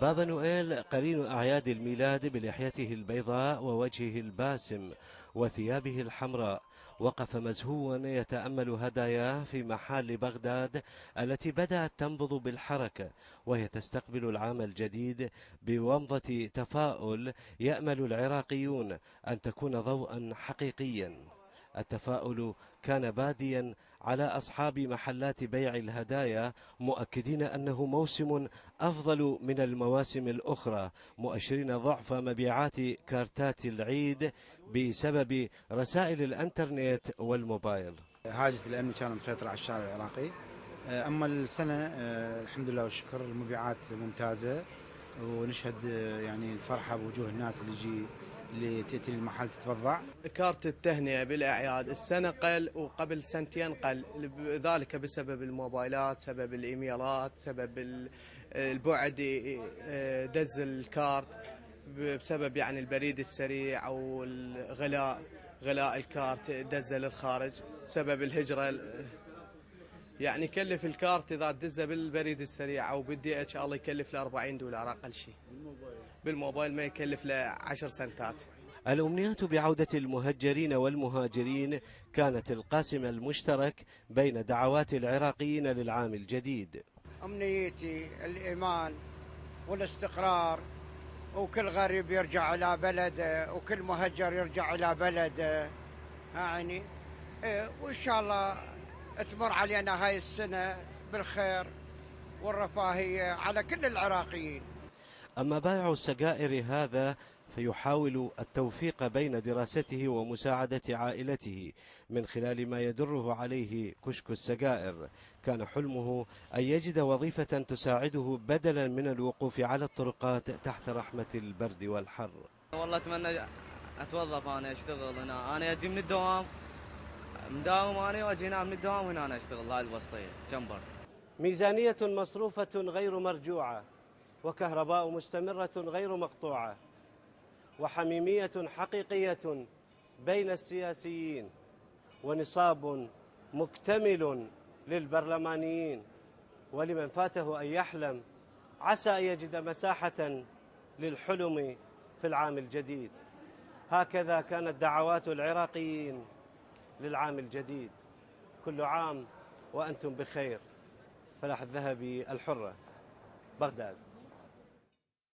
بابا نويل قرين أعياد الميلاد بلحيته البيضاء ووجهه الباسم وثيابه الحمراء وقف مزهوا يتأمل هداياه في محال بغداد التي بدأت تنبض بالحركة، وهي تستقبل العام الجديد بومضة تفاؤل يأمل العراقيون أن تكون ضوءا حقيقيا. التفاؤل كان باديا على أصحاب محلات بيع الهدايا، مؤكدين أنه موسم أفضل من المواسم الأخرى، مؤشرين ضعف مبيعات كارتات العيد بسبب رسائل الانترنت والموبايل. هاجس الأمن كان مسيطر على الشارع العراقي. أما السنة الحمد لله والشكر المبيعات ممتازة، ونشهد يعني الفرحة بوجوه الناس اللي تأتي للمحل تتبضع. كارت التهنئة بالأعياد السنة قل وقبل سنتين قل، ذلك بسبب الموبايلات، سبب الإيميلات، سبب البعد دز الكارت، بسبب يعني البريد السريع أو غلاء الكارت دزه للخارج، سبب الهجرة. يعني يكلف الكارت إذا دزه بالبريد السريع أو بالدي اتش الله يكلف له $40 أقل شيء. بالموبايل ما يكلف له 10 سنتات. الأمنيات بعودة المهجرين والمهاجرين كانت القاسم المشترك بين دعوات العراقيين للعام الجديد. أمنيتي الإيمان والاستقرار، وكل غريب يرجع إلى بلده، وكل مهجر يرجع إلى بلده يعني. وإن شاء الله تمر علينا هاي السنة بالخير والرفاهية على كل العراقيين. أما بائع السجائر هذا فيحاول التوفيق بين دراسته ومساعدة عائلته من خلال ما يدره عليه كشك السجائر. كان حلمه أن يجد وظيفة تساعده بدلا من الوقوف على الطرقات تحت رحمة البرد والحر. والله أتمنى أتوظف، أنا أشتغل هنا، أنا أجي من الدوام مداوم، أنا وأجي هنا من الدوام وهنا أنا أشتغل هاي الوسطية جنبر. ميزانية مصروفة غير مرجوعة، وكهرباء مستمرة غير مقطوعة، وحميمية حقيقية بين السياسيين، ونصاب مكتمل للبرلمانيين، ولمن فاته أن يحلم عسى أن يجد مساحة للحلم في العام الجديد. هكذا كانت دعوات العراقيين للعام الجديد. كل عام وأنتم بخير. فلاح الذهبي، الحرة، بغداد.